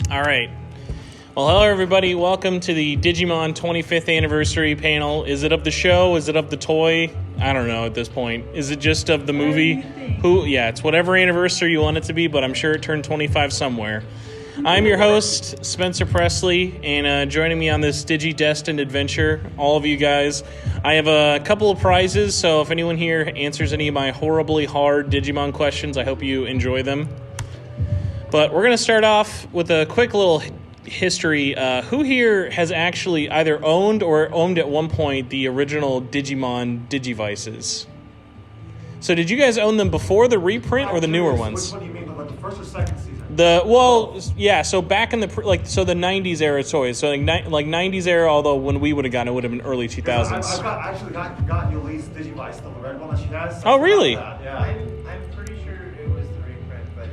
All right. Well, hello, everybody. Welcome to the Digimon 25th anniversary panel. Is it of the show? Is it of the toy? I don't know at this point. Is it just of the movie? Yeah, it's whatever anniversary you want it to be, but I'm sure it turned 25 somewhere. I'm your host, Spencer Presley, and joining me on this Digi-destined adventure, all of you guys, I have a couple of prizes, so if anyone here answers any of my horribly hard Digimon questions, I hope you enjoy them. But we're going to start off with a quick little history. Who here has actually either owned or owned at one point the original Digimon Digivices? So did you guys own them before the reprint or the newer ones? Which one do you mean, like the first or second season? So back in the the 90s era toys. So like 90s era, although when we would have gotten it would have been early 2000s. I've got Yuli's Digivice, the red one that she has. Oh, really? Yeah. I'm pretty sure it was the reprint, but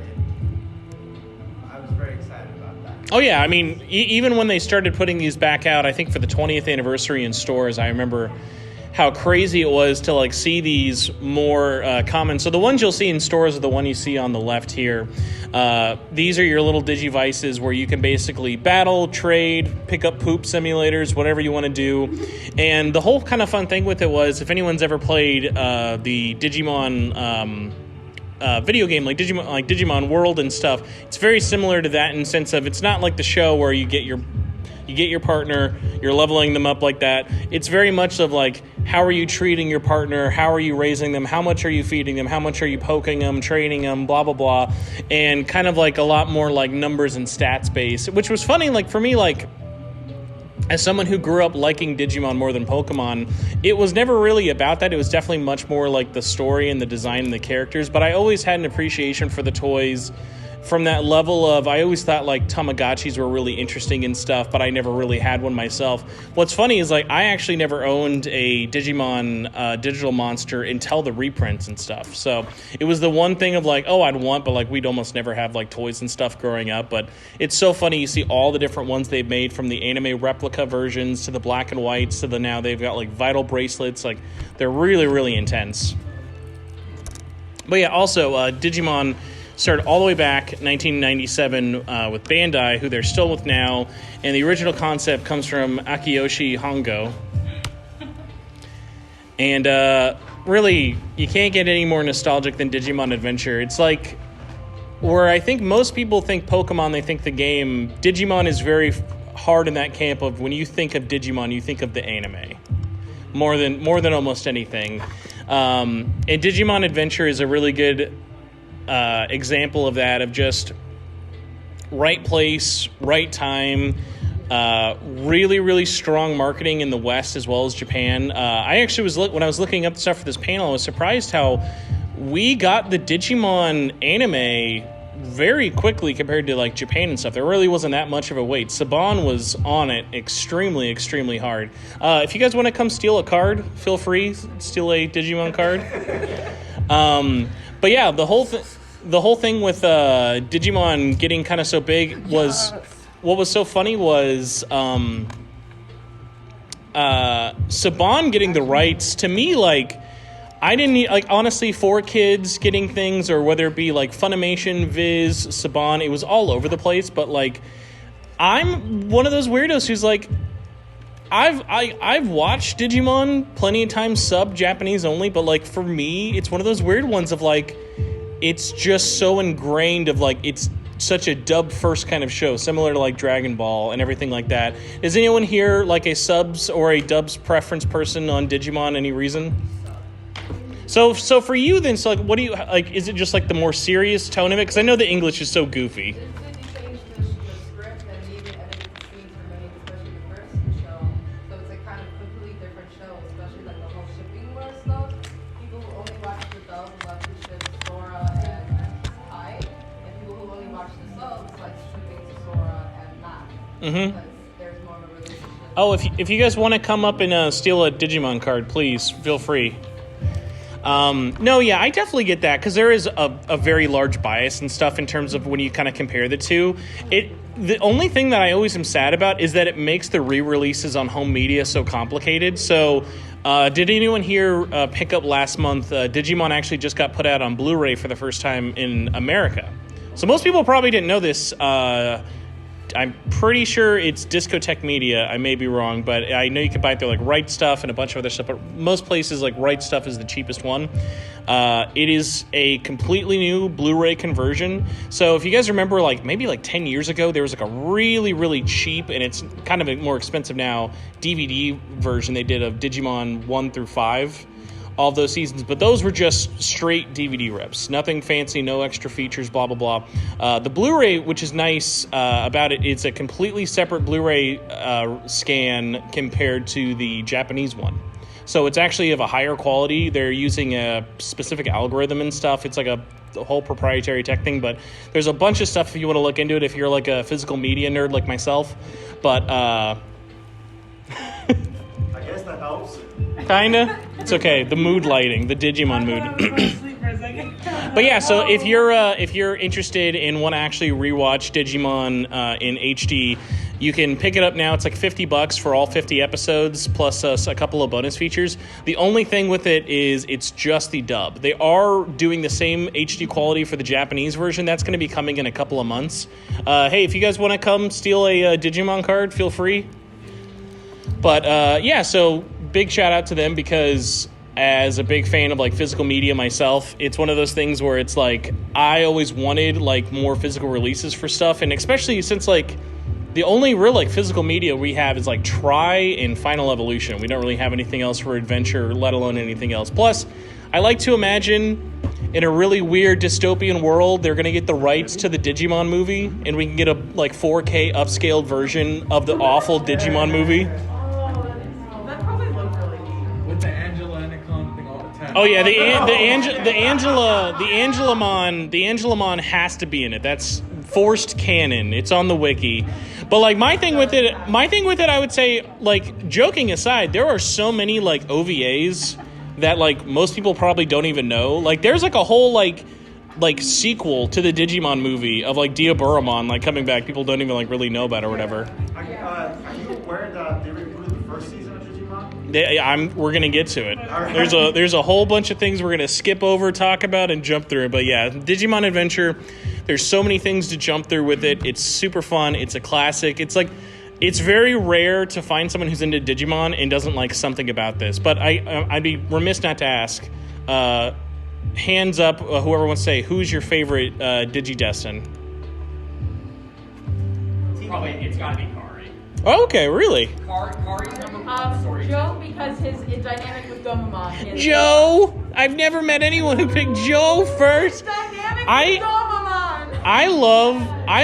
I was very excited about that. Oh, yeah. I mean, even when they started putting these back out, I think for the 20th anniversary in stores, I remember how crazy it was to like see these more common. So the ones you'll see in stores are the one you see on the left here. These are your little Digivices where you can basically battle, trade, pick up poop simulators, whatever you want to do. And the whole kind of fun thing with it was, if anyone's ever played the Digimon video game like Digimon World and stuff, it's very similar to that in the sense of it's not like the show where you get your partner, you're leveling them up like that. It's very much of like, how are you treating your partner? How are you raising them? How much are you feeding them? How much are you poking them, training them, blah, blah, blah. And kind of like a lot more like numbers and stats based, which was funny. Like for me, like as someone who grew up liking Digimon more than Pokemon, it was never really about that. It was definitely much more like the story and the design and the characters. But I always had an appreciation for the toys from that level of, I always thought like Tamagotchis were really interesting and stuff, but I never really had one myself. What's funny is like I actually never owned a Digimon digital monster until the reprints and stuff. So it was the one thing of like, oh, I'd want, but like we'd almost never have like toys and stuff growing up. But it's so funny, you see all the different ones they've made, from the anime replica versions to the black and whites to the now they've got like vital bracelets. Like they're really, really intense. But yeah, also Digimon started all the way back 1997 with Bandai, who they're still with now, and the original concept comes from Akiyoshi Hongo. And really, you can't get any more nostalgic than Digimon Adventure. It's like, where I think most people think Pokemon, they think the game. Digimon is very hard in that camp of, when you think of Digimon, you think of the anime more than almost anything. And Digimon Adventure is a really good example of that, of just right place, right time, really, really strong marketing in the West as well as Japan. I actually when I was looking up stuff for this panel, I was surprised how we got the Digimon anime very quickly compared to like Japan and stuff. There really wasn't that much of a wait. Saban was on it extremely, extremely hard. If you guys want to come steal a card, feel free, steal a Digimon card. But yeah, the whole thing with Digimon getting kind of so big was, what was so funny was Saban getting the rights. To me, like, I didn't need, like, honestly, 4Kids getting things, or whether it be like Funimation, Viz, Saban, it was all over the place. But like, I'm one of those weirdos who's like, I've watched Digimon plenty of times sub Japanese only, but like for me, it's one of those weird ones of like, it's just so ingrained of like, it's such a dub first kind of show, similar to like Dragon Ball and everything like that. Is anyone here like a subs or a dubs preference person on Digimon? Any reason? So for you then, so like, what do you like? Is it just like the more serious tone of it? Because I know the English is so goofy. Mm-hmm. Oh, if you guys want to come up and steal a Digimon card, please feel free. No, yeah, I definitely get that, because there is a very large bias and stuff in terms of when you kind of compare the two. The only thing that I always am sad about is that it makes the re-releases on home media so complicated. So did anyone here pick up last month, Digimon actually just got put out on Blu-ray for the first time in America. So most people probably didn't know this. I'm pretty sure it's Discotech Media. I may be wrong, but I know you can buy it through like Right Stuff and a bunch of other stuff. But most places, like Right Stuff is the cheapest one. It is a completely new Blu-ray conversion. So if you guys remember, like maybe like 10 years ago, there was like a really, really cheap, and it's kind of a more expensive now, DVD version they did of Digimon 1 through 5. All of those seasons, but those were just straight DVD rips. Nothing fancy, no extra features, blah, blah, blah. The Blu-ray, which is nice about it, it's a completely separate Blu-ray scan compared to the Japanese one. So it's actually of a higher quality. They're using a specific algorithm and stuff. It's like a whole proprietary tech thing, but there's a bunch of stuff if you want to look into it if you're like a physical media nerd like myself. But I guess that helps. Kinda. It's okay. The mood lighting, the Digimon mood. But yeah, so if you're interested and want to actually rewatch Digimon in HD, you can pick it up now. It's like $50 for all 50 episodes plus a couple of bonus features. The only thing with it is it's just the dub. They are doing the same HD quality for the Japanese version. That's going to be coming in a couple of months. Hey, if you guys want to come steal a Digimon card, feel free. But yeah, so big shout out to them because as a big fan of like physical media myself, it's one of those things where it's like I always wanted like more physical releases for stuff, and especially since like the only real like physical media we have is like Try and Final Evolution. We don't really have anything else for Adventure, let alone anything else. Plus, I like to imagine in a really weird dystopian world, they're going to get the rights to the Digimon movie, and we can get a like 4K upscaled version of the awful Digimon movie. Oh yeah, the Angelamon has to be in it. That's forced canon. It's on the wiki. But like my thing with it, I would say, like joking aside, there are so many like OVAs that like most people probably don't even know. Like there's like a whole like sequel to the Digimon movie of like Diaburamon like coming back. People don't even like really know about it or whatever. Are you aware that they rebooted the first season of Digimon? We're gonna get to it. There's a whole bunch of things we're gonna skip over, talk about, and jump through. But yeah, Digimon Adventure. There's so many things to jump through with it. It's super fun. It's a classic. It's very rare to find someone who's into Digimon and doesn't like something about this. But I'd be remiss not to ask. Hands up, whoever wants to say, who's your favorite Digidestin? Probably, it's gotta be Kari. Oh, okay, really? Kari's number one story. Joe, because his dynamic with Gomamon. Joe! I've never met anyone who picked Joe first. Dynamic with Gomamon! I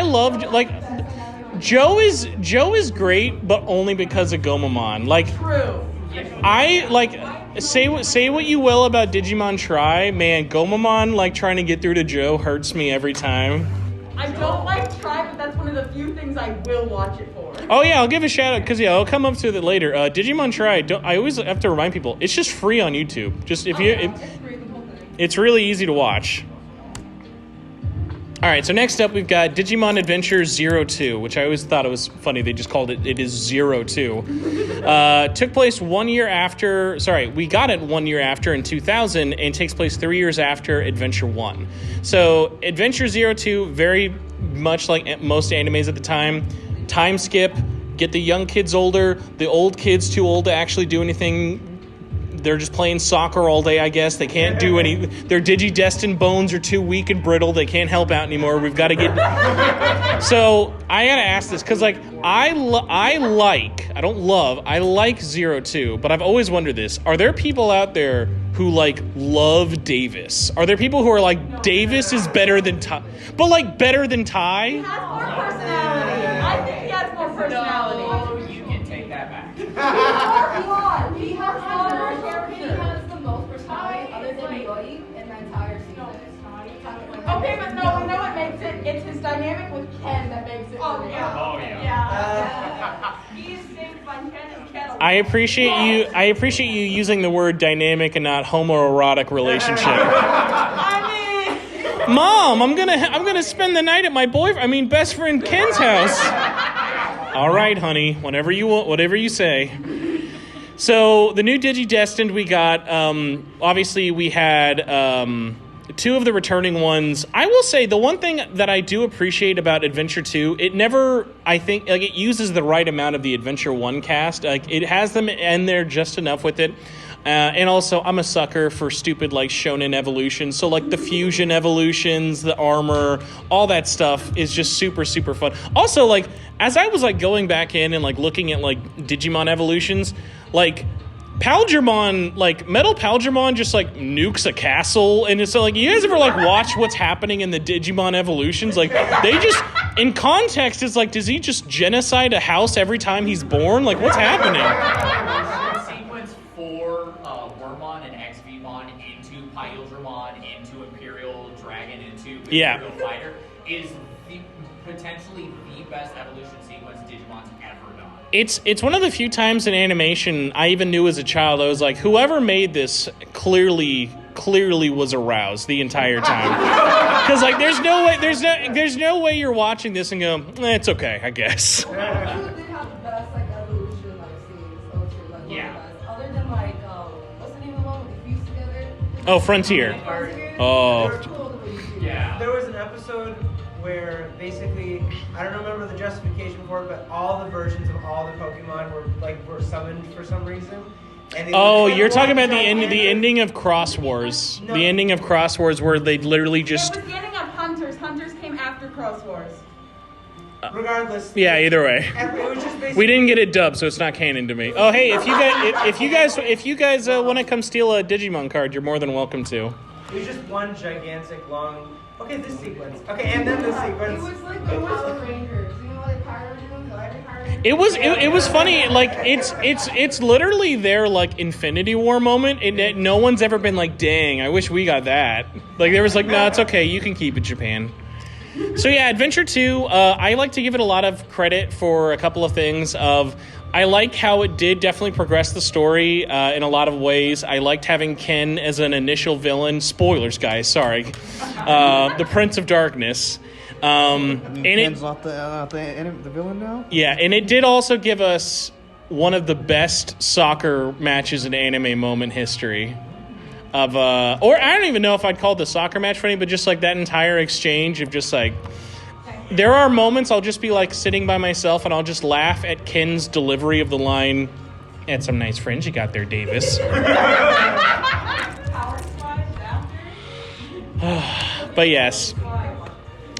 love, like, Joe is great, but only because of Gomamon. Like, True. I, like, say what you will about Digimon Try, man, Gomamon, like, trying to get through to Joe hurts me every time. I don't like Try, but that's one of the few things I will watch it for. Oh yeah, I'll give a shout out, because yeah, I'll come up to it later. Digimon Try, I always have to remind people, it's just free on YouTube. Just it's really easy to watch. All right, so next up we've got Digimon Adventure 02, which I always thought it was funny. They just called it is 02. Took place 1 year after, we got it 1 year after in 2000 and takes place 3 years after Adventure 1. So Adventure 02, very much like most animes at the time, time skip, get the young kids older, the old kids too old to actually do anything. They're just playing soccer all day, I guess. They can't do any... Their Digidestin bones are too weak and brittle. They can't help out anymore. We've got to get... So, I gotta ask this, because, like, I like 02, but I've always wondered this. Are there people out there who, like, love Davis? Are there people who are like, Davis is better than Tai? But, like, better than Tai? He has more personality. I think he has more personality. No, you can take that back. He has more He has the most personality other than Yoi in the entire season. Okay, but no, you know what makes it? It's his dynamic with Ken that makes it. Oh yeah. He's synced by Ken and Ken. I appreciate you using the word dynamic and not homoerotic relationship. I mean, Mom, I'm gonna spend the night at my best friend Ken's house. All right, honey, whatever you say. So the new Digidestined we got, obviously we had two of the returning ones. I will say the one thing that I do appreciate about Adventure 2, it never, I think, like, it uses the right amount of the Adventure 1 cast. Like, it has them in there just enough with it. And also, I'm a sucker for stupid, like, shonen evolutions. So, like, the fusion evolutions, the armor, all that stuff is just super, super fun. Also, like, as I was, like, going back in and, like, looking at, like, Digimon evolutions, like, Palgermon, like, Metal Palgermon just, like, nukes a castle. And it's like, you guys ever, like, watch what's happening in the Digimon evolutions? Like, they just, in context, it's like, does he just genocide a house every time he's born? Like, what's happening? Sequence 4, Wormmon and XVmon into Pyldramon, into Imperial Dragon, into Imperial Fighter is potentially the best evolution sequence Digimon's ever done. It's one of the few times in animation I even knew as a child, I was like, whoever made this clearly was aroused the entire time. Because, like, there's no way you're watching this and go, it's okay, I guess. They have the best like evolution like scenes. Those two, like, Yeah. one of the best. Other than like what's the name of the one with the fuse together? Oh, Frontier. Oh. They're cool the way you do Yeah. There was an episode where basically, I don't remember the justification for it, but all the versions of all the Pokemon were summoned for some reason. And they Oh, would- you're talking about the ending of Cross Wars. No. The ending of Cross Wars where they literally just... It was the ending of Hunters. Hunters came after Cross Wars. Regardless. Yeah, either way. It was just basically. We didn't get it dubbed, so it's not canon to me. Oh, hey, if you guys want to come steal a Digimon card, you're more than welcome to. It was just one gigantic long. Okay, this sequence. Okay, and then this It sequence. was like the Power Rangers. You know what the Power Rangers? Every Power Ranger. It was funny. Like, it's literally their, like, Infinity War moment, and no one's ever been like, dang, I wish we got that. Like, there was like, no, it's okay, you can keep it, Japan. So yeah, Adventure 2, I like to give it a lot of credit for a couple of things. I like how it did definitely progress the story in a lot of ways. I liked having Ken as an initial villain. Spoilers, guys, sorry. The Prince of Darkness. And Ken's not the villain now? yeah, and it did also give us one of the best soccer matches in anime moment history. Or I don't even know if I'd call the soccer match funny, but just like that entire exchange of just like, there are moments I'll just be like sitting by myself and I'll just laugh at Ken's delivery of the line, "Had some nice friends you got there, Davis." Power Squad after. But yes.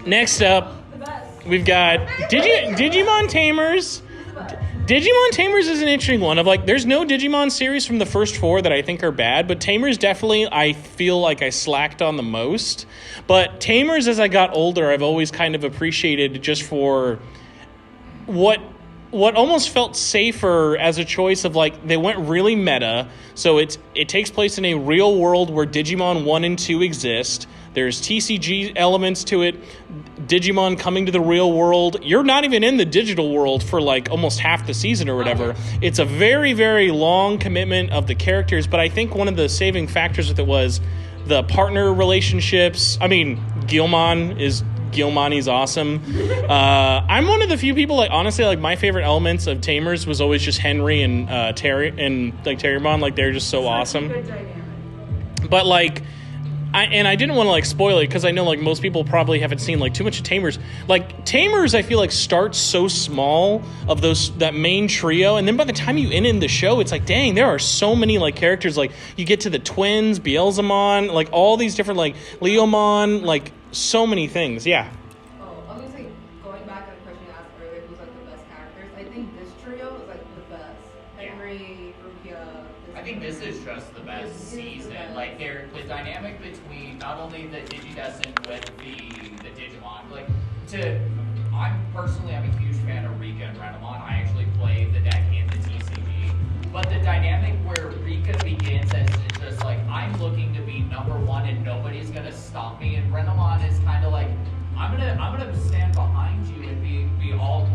Next up, we've got Digimon Tamers. Digimon Tamers is an interesting one. Of like, there's no Digimon series from the first 4 that I think are bad, but Tamers definitely I feel like I slacked on the most. But Tamers, as I got older, I've always kind of appreciated just for what almost felt safer as a choice of like, they went really meta. So it takes place in a real world where Digimon 1 and 2 exist. There's TCG elements to it. Digimon coming to the real world. You're not even in the digital world for like almost half the season or whatever. It's a very, very long commitment of the characters, but I think one of the saving factors with it was the partner relationships. I mean, Gilmani's awesome. I'm one of the few people, like, honestly, like, my favorite elements of Tamers was always just Henry and Terry and like Terriermon. Like, they're just so awesome. Good dynamic. But like, I didn't want to like spoil it because I know like most people probably haven't seen like too much of Tamers. Like, Tamers, I feel like starts so small of that main trio, and then by the time you end in the show, it's like, dang, there are so many like characters. Like, you get to the twins, Beelzemon, like all these different like Leomon, like so many things. Yeah. Oh, I was gonna say, going back on the question you asked earlier, who's like the best characters? I think this trio is like the best. Henry, Rukia. I think this is just the best season. Like, the dynamic between not only the Digidescent with the Digimon, like, I'm a huge fan of Rika and Renamon. I actually play the deck in the TCG. But the dynamic where Rika begins as just like, I'm looking to be number 1 and nobody's gonna stop me, and Renamon is kind of like, I'm gonna stand behind you and be all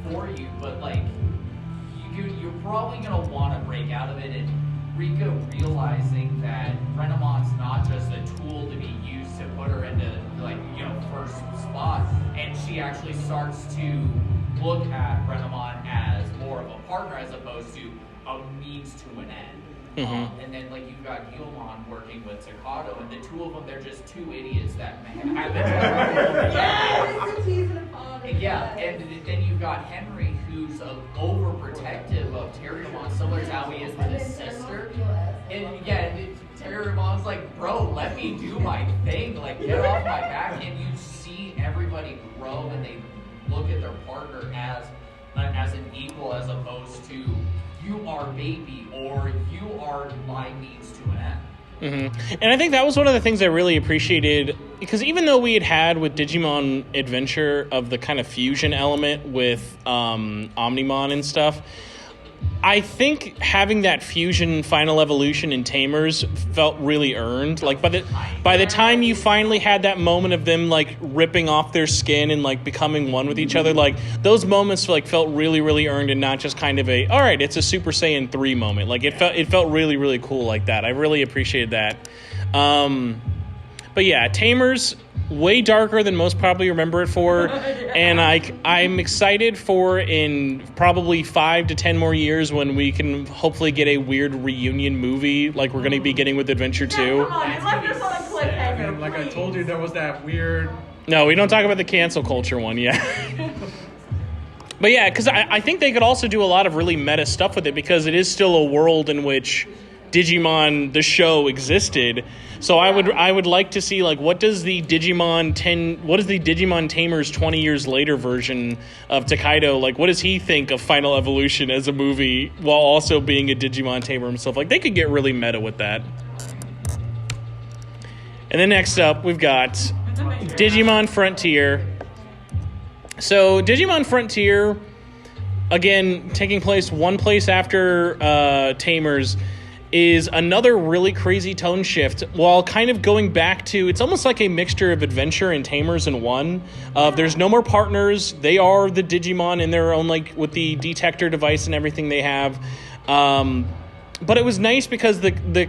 for you, but like, you're probably gonna want to break out of it. And Rika realizing that Renamon's not just a tool to be used to put her into first spot, and she actually starts to look at Renamon as more of a partner as opposed to a means to an end. And then like you've got Gilmon working with Takato, and the two of them, they're just two idiots that have yeah, and then you've got Henry, who's overprotective of Terriermon, similar to how he is with his sister. And yeah, Terriermon's like, bro, let me do my thing, like get off my back. And you see everybody grow, and they look at their partner as an equal, as opposed to you are baby or you are my means to an end. And I think that was one of the things I really appreciated, because even though we had with Digimon Adventure of the kind of fusion element with Omnimon and stuff, I think having that fusion final evolution in Tamers felt really earned. Like by the time you finally had that moment of them like ripping off their skin and like becoming one with each other, like those moments like felt really, really earned, and not just kind of all right, it's a Super Saiyan 3 moment. Like it felt really, really cool like that. I really appreciated that. But yeah, Tamers, way darker than most probably remember it for, and I'm excited for in probably 5 to 10 more years when we can hopefully get a weird reunion movie like we're going to be getting with Adventure 2. Come on, you left us on a cliffhanger. Like I told you, there was that weird... No, we don't talk about the cancel culture one yet. But yeah, because I think they could also do a lot of really meta stuff with it, because it is still a world in which Digimon, the show, existed. So I would like to see like what is the Digimon Tamers 20 years later version of Taiyou, like what does he think of Final Evolution as a movie while also being a Digimon Tamer himself? Like they could get really meta with that. And then next up we've got Digimon Frontier. So Digimon Frontier, again taking place one place after Tamers, is another really crazy tone shift while kind of going back to, it's almost like a mixture of Adventure and Tamers in one. There's no more partners. They are the Digimon in their own, like with the detector device and everything they have. But it was nice because the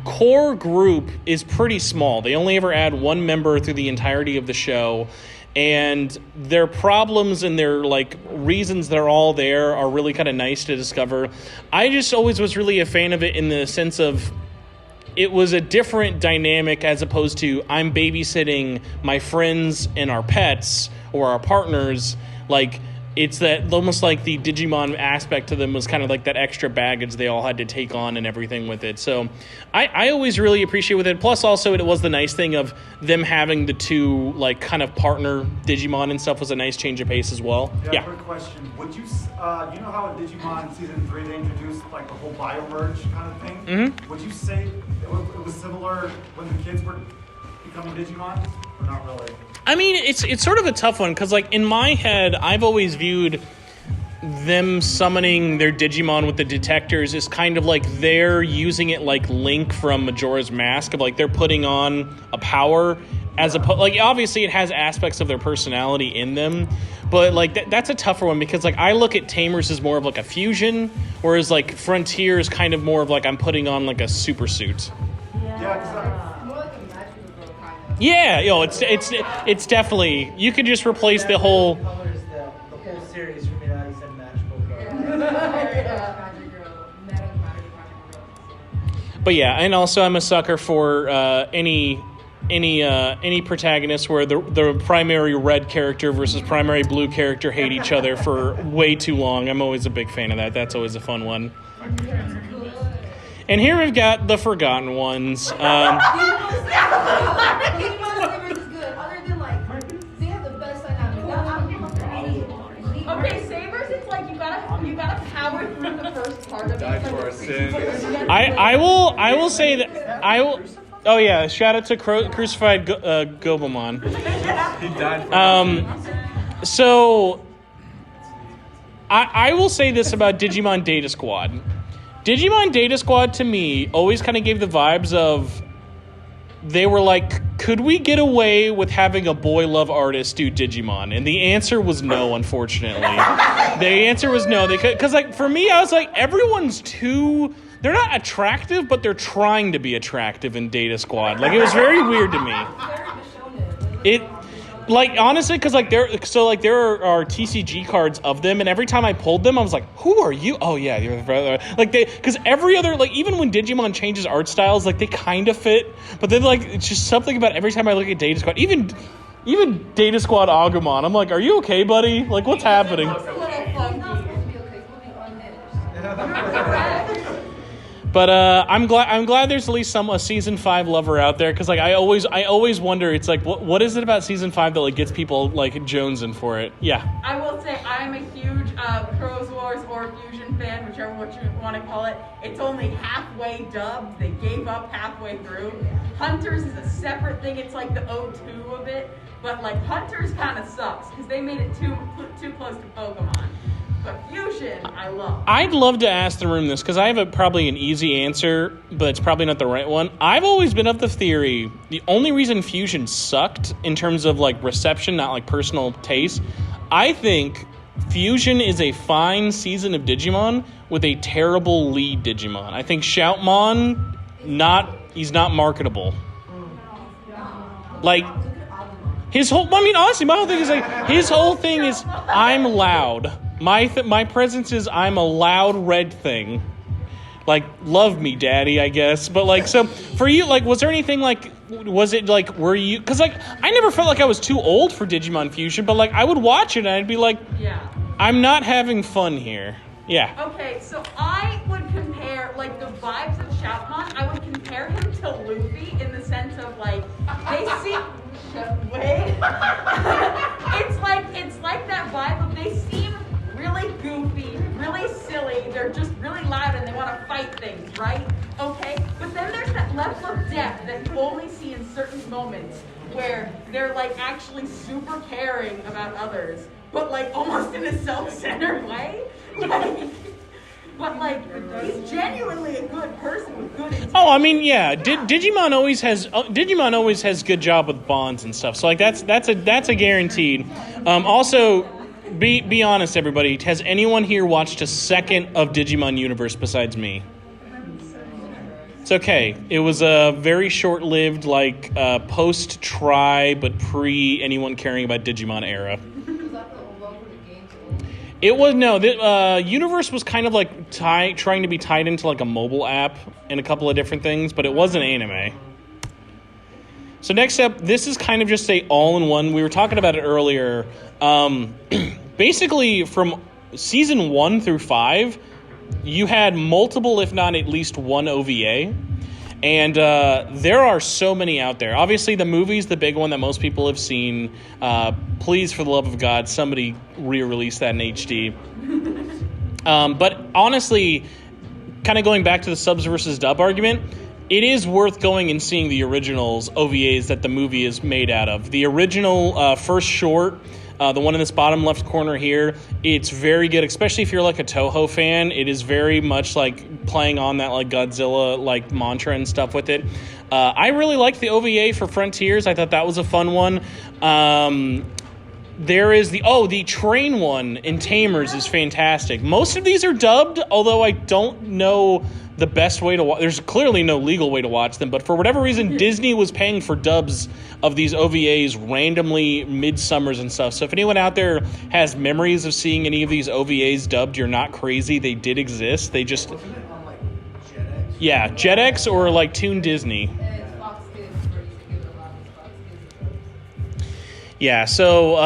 core group is pretty small. They only ever add one member through the entirety of the show. And their problems and their like reasons they're all there are really kind of nice to discover. I just always was really a fan of it in the sense of it was a different dynamic as opposed to I'm babysitting my friends and our pets or our partners. Like it's that almost like the Digimon aspect to them was kind of like that extra baggage they all had to take on and everything with it. So I always really appreciate with it. Plus also it was the nice thing of them having the two like kind of partner Digimon and stuff was a nice change of pace as well. Yeah. Quick question. Would you, you know how in Digimon Season 3 they introduced like the whole bio-merge kind of thing? Mm-hmm. Would you say it was similar when the kids were becoming Digimon? Or not really? I mean, it's sort of a tough one because, like, in my head, I've always viewed them summoning their Digimon with the detectors as kind of like they're using it like Link from Majora's Mask, of like they're putting on a power as opposed, like obviously it has aspects of their personality in them, but like that's a tougher one because like I look at Tamers as more of like a fusion, whereas like Frontier is kind of more of like I'm putting on like a super suit. Yeah, it's definitely, you could just replace the whole. Colors the whole series for me now. You said magical girl. But yeah, and also I'm a sucker for any protagonist where the primary red character versus primary blue character hate each other for way too long. I'm always a big fan of that. That's always a fun one. And here we've got the Forgotten Ones. Okay, Sabers, it's like you gotta power through the first part of Die it. for our sins. I will say that I will. Oh yeah, shout out to Crucified Gobamon. He died for our sins. So I will say this about Digimon Data Squad. Digimon Data Squad to me always kind of gave the vibes of they were like, could we get away with having a boy love artist do Digimon? And the answer was no, unfortunately. The answer was no. They could, because like for me, I was like, everyone's too. They're not attractive, but they're trying to be attractive in Data Squad. Like it was very weird to me. Like, honestly, because like there are TCG cards of them, and every time I pulled them, I was like, "Who are you?" Oh yeah, you're the brother. Like because every other, like, even when Digimon changes art styles, like they kind of fit, but then like it's just something about every time I look at Data Squad, even Data Squad Agumon, I'm like, "Are you okay, buddy? Like, what's happening?" It's a little funky. But I'm glad there's at least a season 5 lover out there, because like I always wonder, it's like what is it about season 5 that like gets people like jonesing for it? Yeah. I will say I'm a huge Crows Wars or Fusion fan, whichever what you want to call it. It's only halfway dubbed. They gave up halfway through. Hunters is a separate thing. It's like the O2 of it, but like Hunters kind of sucks because they made it too close to Pokemon. But Fusion, I love. I'd love to ask the room this, because I have probably an easy answer, but it's probably not the right one. I've always been of the theory, the only reason Fusion sucked in terms of like reception, not like personal taste, I think Fusion is a fine season of Digimon with a terrible lead Digimon. I think Shoutmon, he's not marketable. Like, honestly, my whole thing is like, his whole thing is, I'm loud. My presence is, I'm a loud red thing. Like, love me, daddy, I guess. But like, so for you, like, was there anything like, was it like, were you, because like, I never felt like I was too old for Digimon Fusion, but like, I would watch it and I'd be like, yeah, I'm not having fun here. Yeah. Okay, so I would compare, like, the vibes of Shoutmon, I would compare him to Luffy in the sense of, like, they seem... Wait. It's like that vibe of they seem really goofy, really silly, they're just really loud and they want to fight things, right? Okay, but then there's that level of depth that you only see in certain moments where they're, like, actually super caring about others, but, like, almost in a self-centered way. But like, he's genuinely a good person with good intentions. Oh, I mean, yeah. Digimon always has good job with bonds and stuff. So like, that's a guaranteed. Also, be honest, everybody. Has anyone here watched a second of Digimon Universe besides me? It's okay. It was a very short-lived, like, post-try but pre anyone caring about Digimon era. It was, no, the Universe was kind of like trying to be tied into like a mobile app and a couple of different things, but it wasn't anime. So next up, this is kind of just a all-in-one. We were talking about it earlier. Basically, from season 1 through 5, you had multiple, if not at least one OVA. And there are so many out there. Obviously, the movie's the big one that most people have seen. Please, for the love of God, somebody re-release that in HD. But honestly, kind of going back to the subs versus dub argument, it is worth going and seeing the originals OVAs that the movie is made out of. The original first short, the one in this bottom left corner here, it's very good, especially if you're like a Toho fan. It is very much like playing on that like Godzilla like mantra and stuff with it. I really liked the OVA for Frontiers. I thought that was a fun one. There is the train one in Tamers is fantastic. Most of these are dubbed, although I don't know the best way to watch. There's clearly no legal way to watch them, but for whatever reason, Disney was paying for dubs of these OVAs randomly mid-summers and stuff. So if anyone out there has memories of seeing any of these OVAs dubbed, you're not crazy. They did exist. They just... Wasn't it on, like, Jetix? Yeah, Jetix or, like, Toon Disney. It's Fox Kids, where you should give it a lot of Fox Kids. Yeah, so...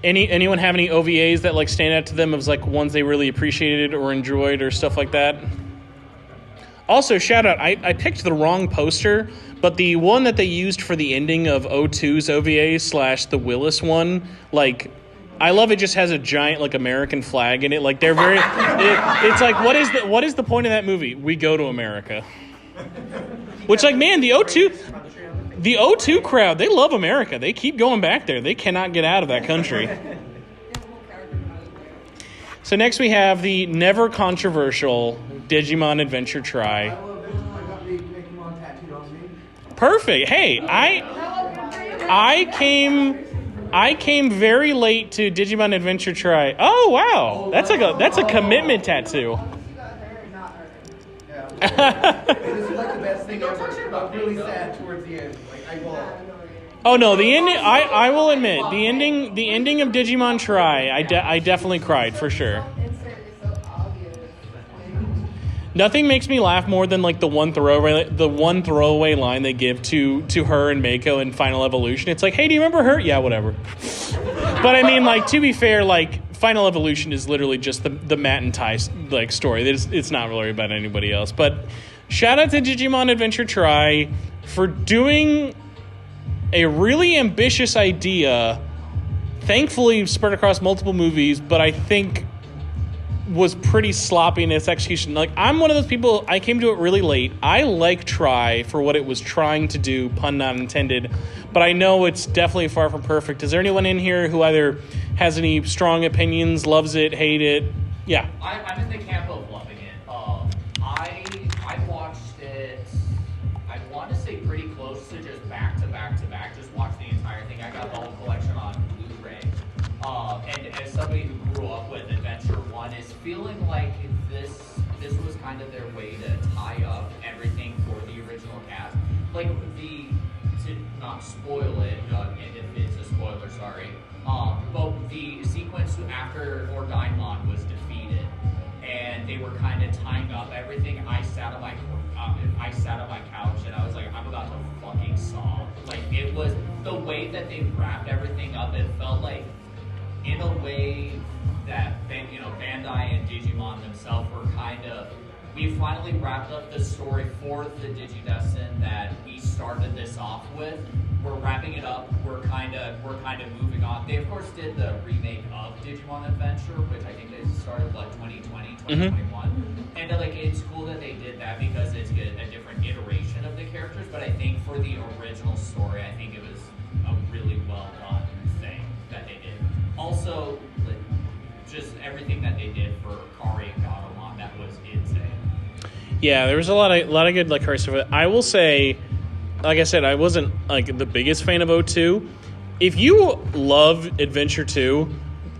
anyone have any OVAs that, like, stand out to them as, like, ones they really appreciated or enjoyed or stuff like that? Also, shout out, I picked the wrong poster, but the one that they used for the ending of O2's OVA / the Willis one, like, I love it just has a giant, like, American flag in it. Like, they're very, it's like, what is the point of that movie? We go to America. Which, like, man, the O2 crowd, they love America. They keep going back there. They cannot get out of that country. So next we have the never controversial Digimon Adventure Try. I love it. I got the Digimon tattooed on me. Perfect. Hey, I came very late to Digimon Adventure Try. Oh wow, that's a commitment tattoo. You got her, not her. Yeah. This is like the best thing ever. I'm really sad towards the end. Like, I will. Oh no, the ending. I will admit the ending of Digimon Try. I definitely cried for sure. It's so obvious. Nothing makes me laugh more than like the one throwaway line they give to her and Mako in Final Evolution. It's like, hey, do you remember her? Yeah, whatever. But I mean, like, to be fair, like Final Evolution is literally just the Matt and Ty like story. It's not really about anybody else. But shout out to Digimon Adventure Try for doing a really ambitious idea, thankfully spread across multiple movies, but I think was pretty sloppy in its execution. Like, I'm one of those people, I came to it really late. I like Try for what it was trying to do, pun not intended, but I know it's definitely far from perfect. Is there anyone in here who either has any strong opinions, loves it, hate it? Yeah. I'm in the camp of loving it. I watched it, I want to say pretty close to just back to back, just watch the entire thing. I got the whole collection on Blu-ray. And as somebody who grew up with Adventure 1, is feeling like this was kind of their way to tie up everything for the original cast. Like, to not spoil it, and if it's a spoiler, sorry, but the sequence after Daimon was defeated, and they were kind of tying up everything, I sat on my couch and I was like, I'm about to fucking sob. Like, it was the way that they wrapped everything up. It felt like, in a way that Bandai and Digimon themselves were kind of, we finally wrapped up the story for the Digidestin that we started this off with. We're wrapping it up. We're kind of moving on. They of course did the remake of Digimon Adventure, which I think they started 2020, 2021. And like, it's cool that they did that because it's a different iteration of the characters. But I think for the original story, I think it was a really well done thing that they did. Also, like, just everything that they did for Kari and Gatomon, that was insane. Yeah, there was a lot of good like Kari stuff. I will say, like I said, I wasn't like the biggest fan of O2. If you love Adventure 2,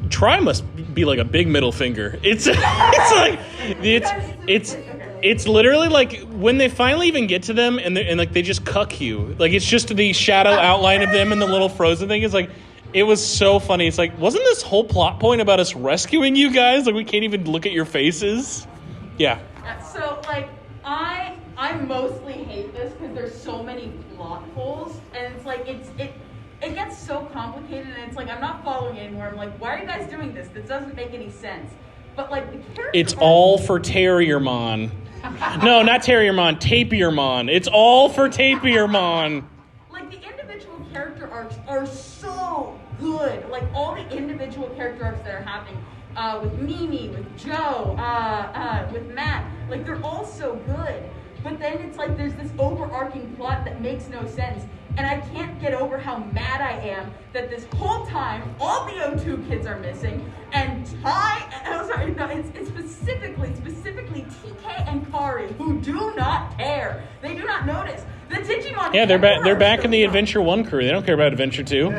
Try must be like a big middle finger. It's literally like when they finally even get to them and like they just cuck you. Like, it's just the shadow outline of them and the little frozen thing. It's like, it was so funny. It's like, wasn't this whole plot point about us rescuing you guys? Like, we can't even look at your faces. Yeah. So, like, I mostly hate this because there's so many plot holes, and it's like, it gets so complicated, and it's like, I'm not following anymore. I'm like, why are you guys doing this? This doesn't make any sense. But, like, the character... It's all for Terriermon. No, not Terriermon, Tapirmon. It's all for Tapirmon. Like, the individual character arcs are so good. Like, all the individual character arcs that are happening, with Mimi, with Joe, with Matt, like, they're all so good. But then it's like there's this overarching plot that makes no sense. And I can't get over how mad I am that this whole time all the O2 kids are missing, and it's specifically TK and Kari, who do not care. They do not notice. The Digimon. Yeah, they're back in the Adventure 1 crew. They don't care about Adventure 2.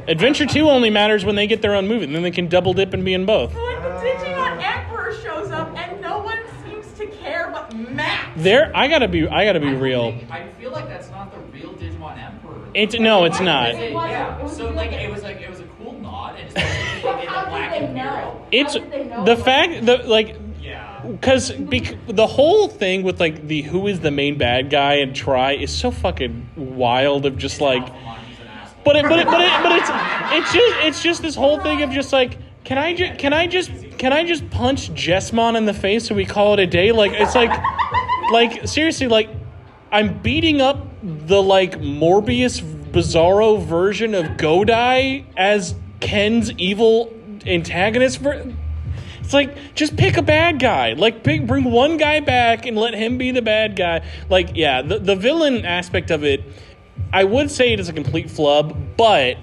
Adventure 2 only matters when they get their own movie, and then they can double dip and be in both. Like, the Digimon Emperor shows up, and no one seems to care but Matt. I gotta be real. I feel like that's not the real Digimon Emperor. It's not. Yeah. So like, it was a cool nod, and especially in the Black Imperial. It's the fact that, like, Yeah. Because the whole thing with like the who is the main bad guy and Try is so fucking wild of just like, but it's just this whole thing of just like, can I just punch Jessmon in the face so we call it a day? Like, it's like seriously, like, I'm beating up the like Morbius Bizarro version of Godai as Ken's evil antagonist. It's like, just pick a bad guy. Like, bring one guy back and let him be the bad guy. Like, yeah, the villain aspect of it, I would say it is a complete flub, but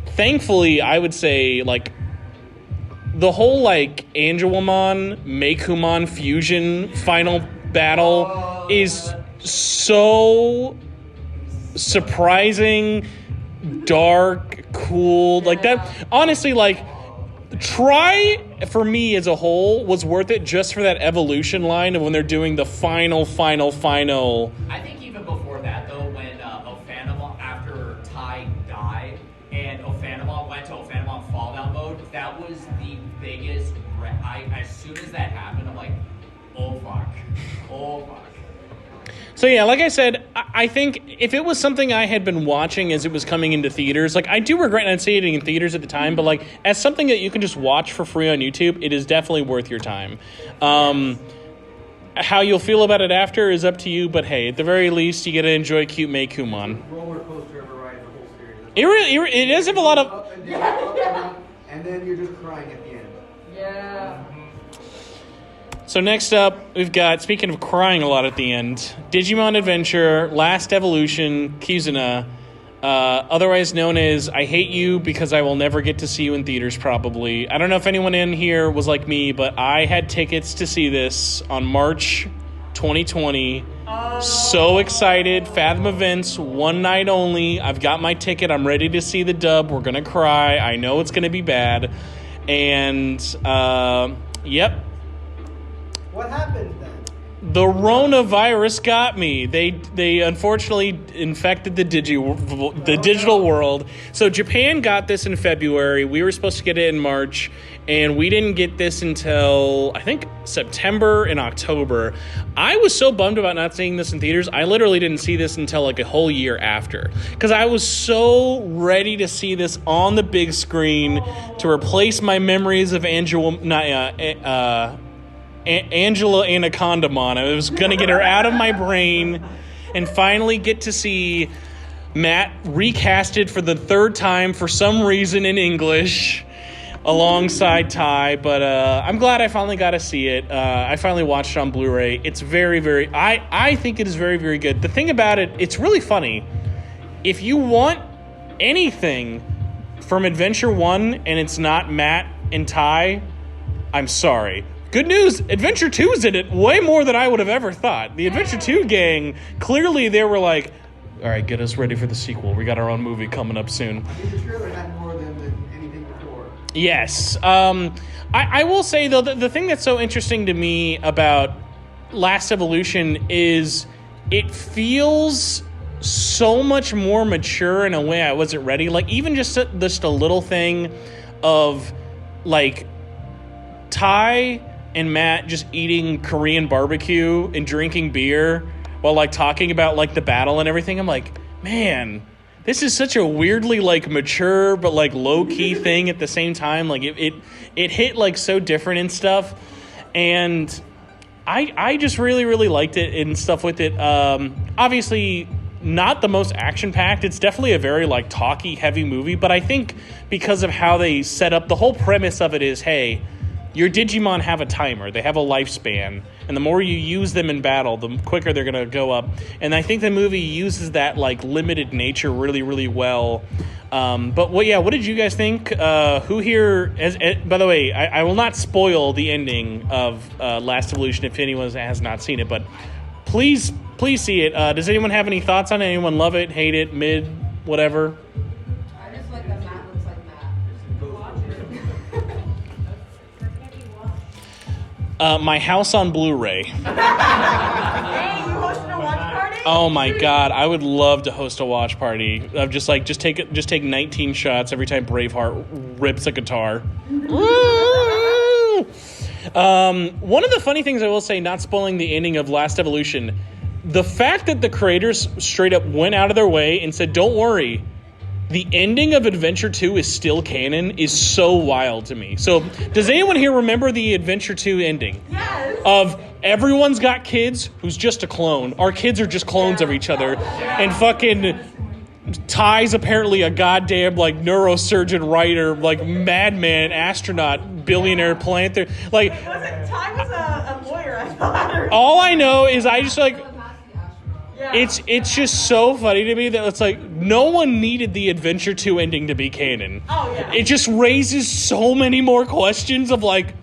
thankfully, I would say, like, the whole, like, Angelomon, Mekumon fusion final battle is so surprising, dark, cool. Like, that, honestly, like, Try, for me as a whole, was worth it just for that evolution line of when they're doing the final. I think even before that, though, when Ophanimon, after Tai died, the biggest. As soon as that happened, I'm like, oh fuck. So yeah, like I said, I think if it was something I had been watching as it was coming into theaters, like I do regret not seeing it in theaters at the time, but like as something that you can just watch for free on YouTube, it is definitely worth your time. How you'll feel about it after is up to you, but hey, at the very least, you get to enjoy cute Kumon. Roller coaster of a ride, the whole series. It does have a lot of. Up and down, up and down, and then you're just crying at the end. Yeah. So next up, we've got, speaking of crying a lot at the end, Digimon Adventure, Last Evolution, Kizuna, otherwise known as I Hate You Because I Will Never Get to See You in Theaters, probably. I don't know if anyone in here was like me, but I had tickets to see this on March 2020. So excited. Fathom Events, one night only. I've got my ticket. I'm ready to see the dub. We're going to cry. I know it's going to be bad. And, yep. What happened then? The coronavirus got me. They unfortunately infected the digital world. So Japan got this in February. We were supposed to get it in March, and we didn't get this until I think September and October. I was so bummed about not seeing this in theaters. I literally didn't see this until like a whole year after, because I was so ready to see this on the big screen to replace my memories of Angela Anacondamon. I was going to get her out of my brain and finally get to see Matt recasted for the third time for some reason in English alongside Ty. But I'm glad I finally got to see it. I finally watched it on Blu-ray. It's very, very... I think it is very, very good. The thing about it, it's really funny. If you want anything from Adventure 1 and it's not Matt and Ty, I'm sorry. Good news, Adventure 2 is in it way more than I would have ever thought. The Adventure 2 gang, clearly they were like, all right, get us ready for the sequel. We got our own movie coming up soon. I mean, the trailer had more than anything before. Yes. I will say, though, the thing that's so interesting to me about Last Evolution is it feels so much more mature in a way I wasn't ready. Like, even just a little thing of, like, Ty and Matt just eating Korean barbecue and drinking beer while like talking about like the battle and everything. I'm like, man, this is such a weirdly like mature but like low key thing at the same time. Like it hit like so different and stuff, and I just really, really liked it and stuff with it. Obviously not the most action packed. It's definitely a very like talky heavy movie, but I think because of how they set up the whole premise of it is, hey, your Digimon have a timer. They have a lifespan. And the more you use them in battle, the quicker they're going to go up. And I think the movie uses that, like, limited nature really, really well. But, what did you guys think? Who here... by the way, I will not spoil the ending of Last Evolution if anyone has not seen it. But please see it. Does anyone have any thoughts on it? Anyone love it, hate it, mid, whatever? I just like that Matt looks like Matt. My house on Blu-ray. Hey, you hosting a watch party? Oh my god, I would love to host a watch party of just take 19 shots every time Braveheart rips a guitar. One of the funny things I will say, not spoiling the ending of Last Evolution, the fact that the creators straight up went out of their way and said, don't worry, the ending of Adventure 2 is still canon is so wild to me. So, does anyone here remember the Adventure 2 ending? Yes. Of everyone's got kids who's just a clone. Our kids are just clones of each other. And fucking Ty's apparently a goddamn, like, neurosurgeon writer, like, madman, astronaut, billionaire, planter. Like, Ty was a lawyer, I thought. all I know is I just, like... Yeah. It's just so funny to me that it's like no one needed the Adventure 2 ending to be canon. Oh, yeah. It just raises so many more questions of like,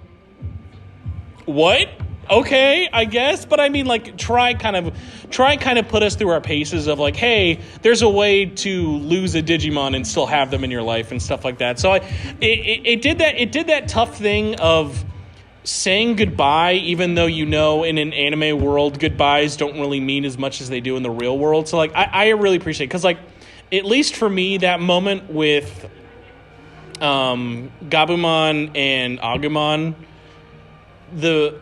what? Okay, I guess, but I mean, like, try kind of put us through our paces of like, hey, there's a way to lose a Digimon and still have them in your life and stuff like that. So it did that tough thing of saying goodbye, even though in an anime world, goodbyes don't really mean as much as they do in the real world. So, like, I really appreciate it. Because, like, at least for me, that moment with Gabumon and Agumon, the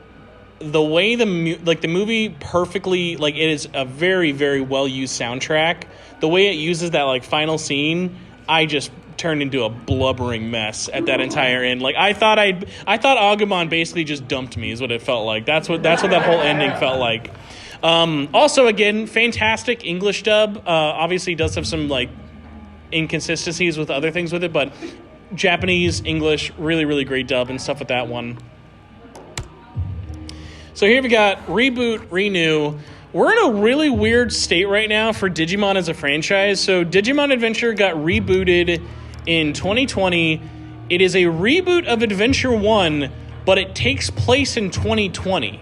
way the movie perfectly, like, it is a very, very well used soundtrack. The way it uses that like final scene, I just turned into a blubbering mess at that entire end. Like, I thought Agumon basically just dumped me, is what it felt like. That's what that whole ending felt like. Also, again, fantastic English dub. Obviously does have some like inconsistencies with other things with it, but Japanese, English, really, really great dub and stuff with that one. So here we got reboot, renew. We're in a really weird state right now for Digimon as a franchise. So Digimon Adventure got rebooted in 2020. It is a reboot of Adventure 1, but it takes place in 2020.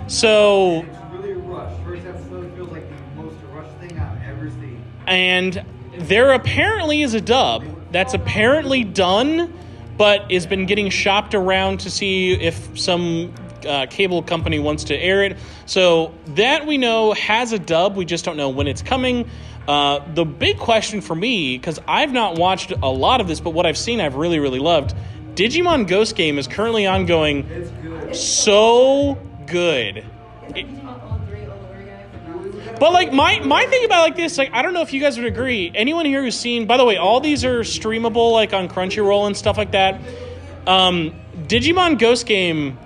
So It's really rushed. First episode feels like the most rushed thing I've ever seen. And there apparently is a dub that's apparently done, but has been getting shopped around to see if some cable company wants to air it. So that we know has a dub. We just don't know when it's coming. The big question for me, because I've not watched a lot of this, but what I've seen I've really, really loved. Digimon Ghost Game is currently ongoing. It's good. So good. But like my thing about like this, like, I don't know if you guys would agree. Anyone here who's seen, by the way, all these are streamable like on Crunchyroll and stuff like that. Digimon Ghost Game,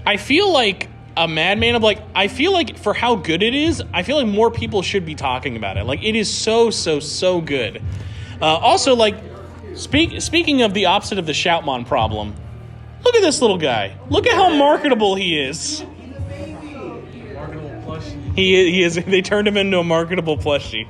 I feel like a madman of like, I feel like for how good it is, I feel like more people should be talking about it. Like, it is so good. Also, like, speaking of the opposite of the Shoutmon problem, look at this little guy. Look at how marketable he is. Marketable plushie. He is. They turned him into a marketable plushie.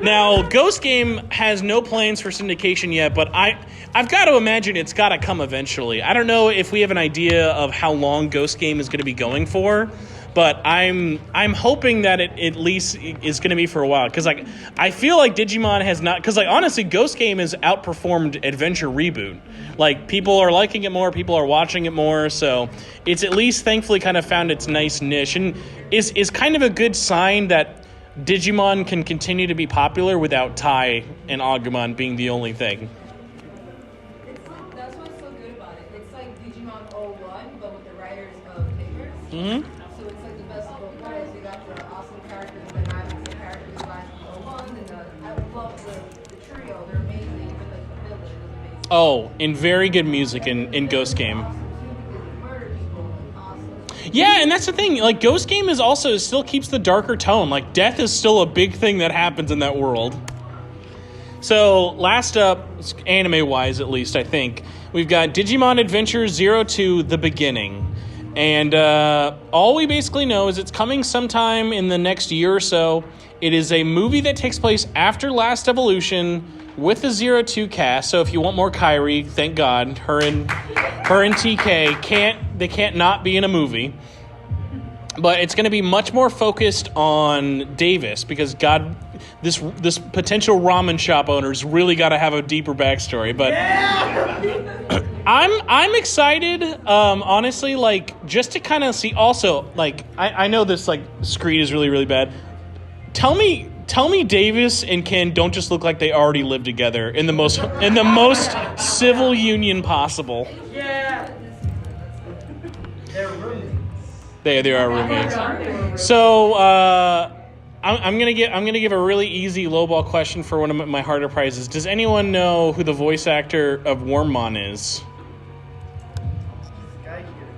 Now, Ghost Game has no plans for syndication yet, but I've got to imagine it's got to come eventually. I don't know if we have an idea of how long Ghost Game is going to be going for, but I'm hoping that it at least is going to be for a while, because like I feel like Digimon has not, because like honestly Ghost Game has outperformed Adventure Reboot. Like, people are liking it more, people are watching it more, so it's at least thankfully kind of found its nice niche, and is kind of a good sign that Digimon can continue to be popular without Tai and Agumon being the only thing. That's what's so good about it. It's like Digimon 01, but with the writers of Tamers. Mm-hmm. So it's like the best of both worlds. You got the awesome characters, the dynamics, the characters design from 01, and I love the trio. They're amazing. Even like the village was amazing. Oh, and very good music in Ghost Game. Awesome too, because they murder people. Awesome. Yeah, and that's the thing. Like, Ghost Game is also still keeps the darker tone. Like, death is still a big thing that happens in that world. So, last up, anime-wise at least, I think, we've got Digimon Adventure 02, The Beginning. And all we basically know is it's coming sometime in the next year or so. It is a movie that takes place after Last Evolution with the 02 cast. So if you want more Kairi, thank God, her and TK can't not be in a movie. But it's going to be much more focused on Davis, because God, this potential ramen shop owner's really got to have a deeper backstory. But I'm excited, honestly, like, just to kind of see. Also, like, I know this like screen is really, really bad. Tell me Davis and Ken don't just look like they already live together in the most civil union possible. Yeah. They're roommates. They are roommates. So I'm gonna give a really easy lowball question for one of my harder prizes. Does anyone know who the voice actor of Wormmon is?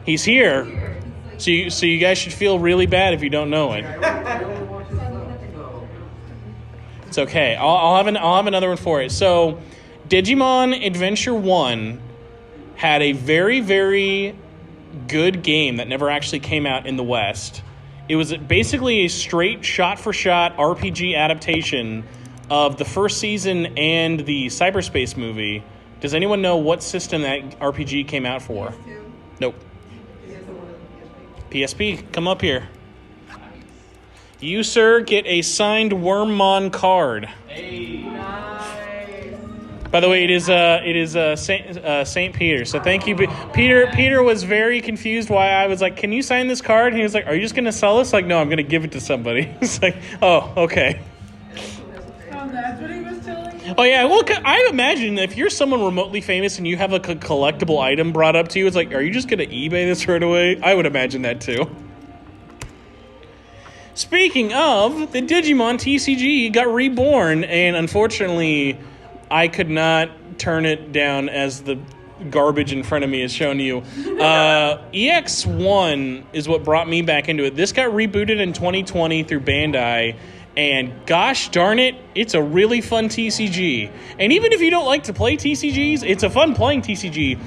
He's here. So you guys should feel really bad if you don't know it. It's okay. I'll have another one for it. So, Digimon Adventure 1 had a very, very good game that never actually came out in the West. It was basically a straight shot-for-shot RPG adaptation of the first season and the cyberspace movie. Does anyone know what system that RPG came out for? PS2. Nope. PSP, come up here. You, sir, get a signed Wormmon card. By the way, it is Saint Peter. So thank you, Peter. Peter was very confused why I was like, "Can you sign this card?" And he was like, "Are you just going to sell this?" Like, "No, I'm going to give it to somebody." It's like, "Oh, okay." Oh, that's what he was telling you? Oh yeah, well, I imagine if you're someone remotely famous and you have a collectible item brought up to you, it's like, are you just gonna eBay this right away? I would imagine that too. Speaking of, the Digimon TCG got reborn, and unfortunately, I could not turn it down as the garbage in front of me is shown to you. EX1 is what brought me back into it. This got rebooted in 2020 through Bandai, and gosh darn it, it's a really fun TCG. And even if you don't like to play TCGs, it's a fun playing TCG.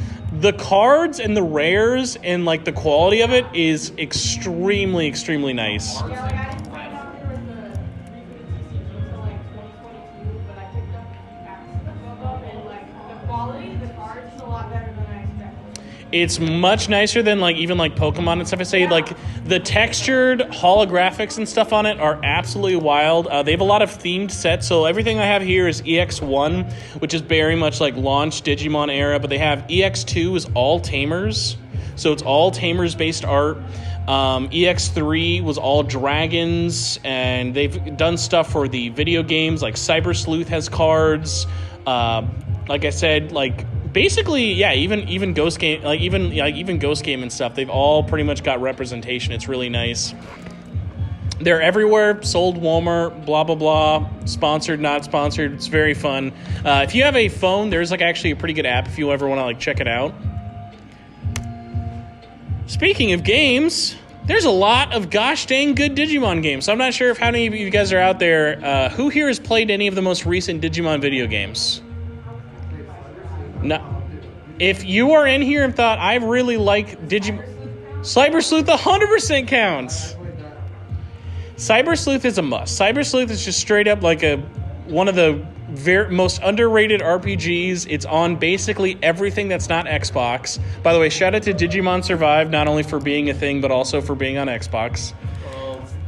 The cards and the rares and like the quality of it is extremely, extremely nice. Yeah, like I didn't find out there was a rebooted TCG until like 2022, but I picked up a few packs of them, and like the quality of the cards is a lot better than I expected. It's much nicer than like even like Pokemon and stuff. I say like the textured holographics and stuff on it are absolutely wild. They have a lot of themed sets, so everything I have here is EX1, which is very much like launch Digimon era, but they have EX2 is all tamers, so it's all tamers based art. EX3 was all dragons, and they've done stuff for the video games like Cyber Sleuth has cards. Like I said, like basically, yeah, even Ghost Game, even Ghost Game and stuff, they've all pretty much got representation. It's really nice. They're everywhere, sold Walmart, blah, blah, blah, sponsored, not sponsored. It's very fun. If you have a phone, there's like actually a pretty good app if you ever want to like check it out. Speaking of games, there's a lot of gosh dang good Digimon games. So I'm not sure if how many of you guys are out there. Who here has played any of the most recent Digimon video games? No. If you are in here and thought, I really like Digimon... Cyber Sleuth 100% counts. Cyber Sleuth is a must. Cyber Sleuth is just straight up like one of the most underrated RPGs. It's on basically everything that's not Xbox. By the way, shout out to Digimon Survive, not only for being a thing, but also for being on Xbox.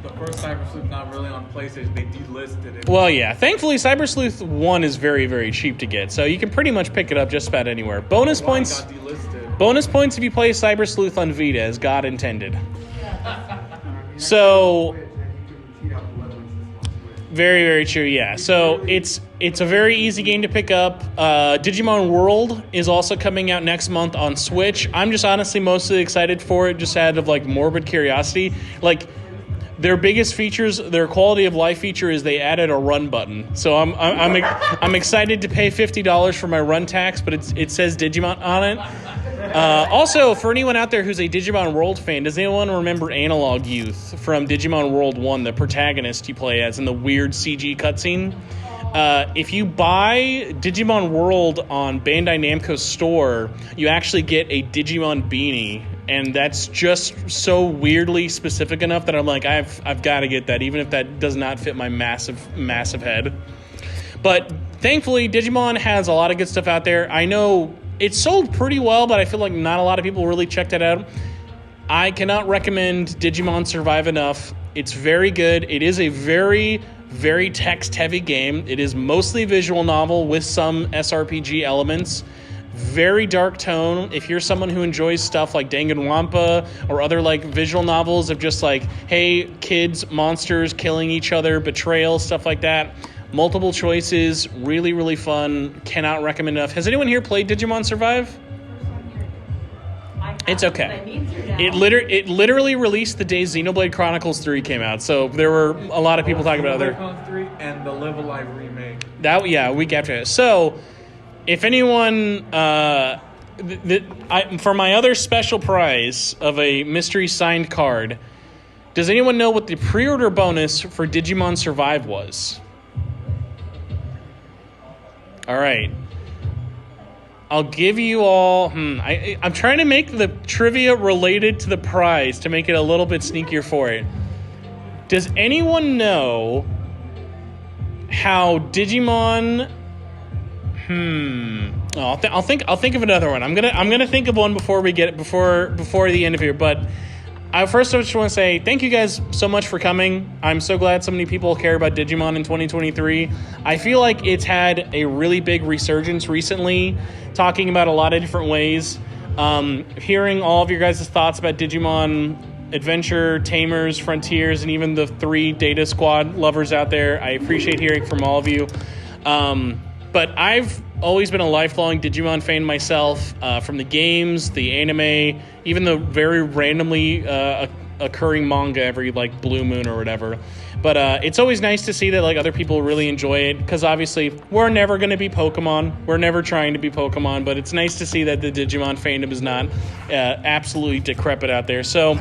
The first Cyber Sleuth not really on PlayStation. They delisted it. Well, yeah. Thankfully, Cyber Sleuth 1 is very, very cheap to get, so you can pretty much pick it up just about anywhere. Bonus points. Got delisted. Bonus points if you play Cyber Sleuth on Vita, as God intended. So, very, very true. Yeah. So it's a very easy game to pick up. Digimon World is also coming out next month on Switch. I'm just honestly mostly excited for it, just out of like morbid curiosity. Like, their biggest features, their quality of life feature is they added a run button. So I'm excited to pay $50 for my run tax, but it says Digimon on it. Also, for anyone out there who's a Digimon World fan, does anyone remember Analog Youth from Digimon World 1, the protagonist you play as in the weird CG cutscene? If you buy Digimon World on Bandai Namco's store, you actually get a Digimon beanie, and that's just so weirdly specific enough that I'm like, I've got to get that, even if that does not fit my massive head. But thankfully, Digimon has a lot of good stuff out there. I know it's sold pretty well, but I feel like not a lot of people really checked it out. I cannot recommend Digimon Survive enough. It's very good. It is a very, very text-heavy game. It is mostly visual novel with some SRPG elements. Very dark tone. If you're someone who enjoys stuff like Danganronpa or other like visual novels of just like, hey, kids, monsters killing each other, betrayal, stuff like that. Multiple choices, really, really fun. Cannot recommend enough. Has anyone here played Digimon Survive? It's okay. It literally released the day Xenoblade Chronicles 3 came out, so there were a lot of people talking about other... Xenoblade Chronicles 3 and the Live Alive remake. A week after it. So, if anyone... for my other special prize of a mystery signed card, does anyone know what the pre-order bonus for Digimon Survive was? All right. I'll give you all... I'm trying to make the trivia related to the prize to make it a little bit sneakier for it. Does anyone know how Digimon... I'll think of another one. I'm gonna think of one before we get before the end of here. But I just want to say thank you guys so much for coming. I'm so glad so many people care about Digimon in 2023. I feel like it's had a really big resurgence recently, talking about a lot of different ways. Hearing all of your guys' thoughts about Digimon Adventure, Tamers, Frontiers, and even the 3 Data Squad lovers out there. I appreciate hearing from all of you. But I've always been a lifelong Digimon fan myself, from the games, the anime, even the very randomly occurring manga every like Blue Moon or whatever. But it's always nice to see that like other people really enjoy it, because obviously we're never going to be Pokemon. We're never trying to be Pokemon, but it's nice to see that the Digimon fandom is not absolutely decrepit out there. So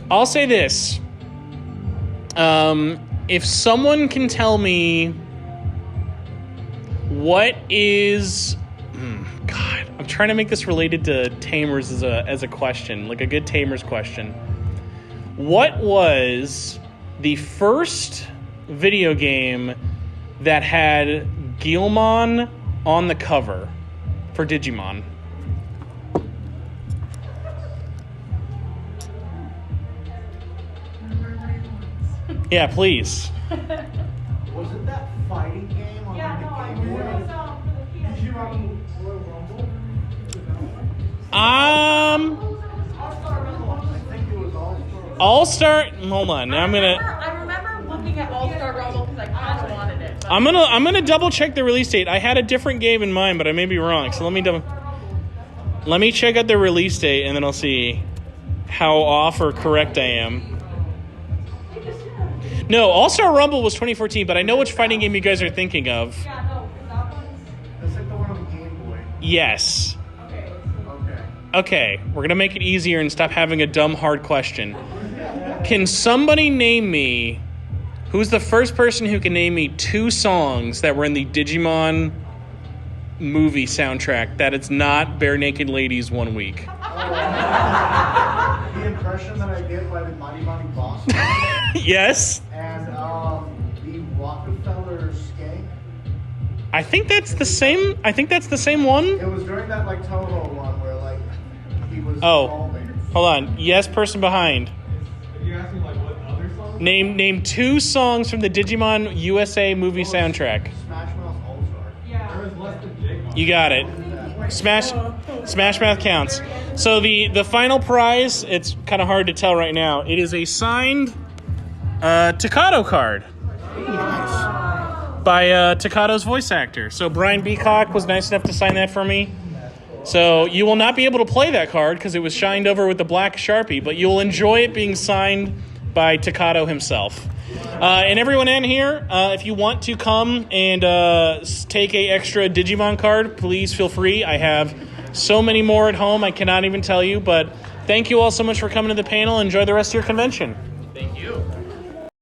I'll say this. If someone can tell me what is... God, I'm trying to make this related to Tamers as a question, like a good Tamers question. What was the first video game that had Guilmon on the cover for Digimon? Yeah, please. Was it that fighting game on Yeah, the no, I Game Boy? was for the PS3. Digimon Royal Rumble? I think it was All-Star. All-Star. Hold on. Now I remember looking at All-Star Rumble because I kind of wanted it. But I'm gonna double check the release date. I had a different game in mind, but I may be wrong. So let me check out the release date, and then I'll see how off or correct I am. No, All-Star Rumble was 2014, but I know which fighting game you guys are thinking of. yeah, no, because that one's... That's like the one on the Game Boy. Yes. Okay. Okay. Okay, we're gonna make it easier and stop having a dumb, hard question. Can somebody name me... Who's the first person who can name me 2 songs that were in the Digimon movie soundtrack that it's not Bare Naked Ladies 1 week? The impression that I did by the Mighty Mighty Boss Yes. and the Rockefeller Skank. I think that's the same. I think that's the same one. It was during that like Toho one where like he was Oh, falling. hold on. Yes, person behind. You asked me like what other songs? Name 2 songs from the Digimon USA movie soundtrack. Smash Mouth All-Star. Yeah. There was less than Jake on. You got it. Smash Mouth counts. So the final prize, it's kind of hard to tell right now. It is a signed Takato card by Takato's voice actor. So Brian Beacock was nice enough to sign that for me. So you will not be able to play that card because it was shined over with the black Sharpie, but you will enjoy it being signed by Takato himself. And everyone in here, if you want to come and take a extra Digimon card, please feel free. I have so many more at home, I cannot even tell you. But thank you all so much for coming to the panel. Enjoy the rest of your convention. Thank you.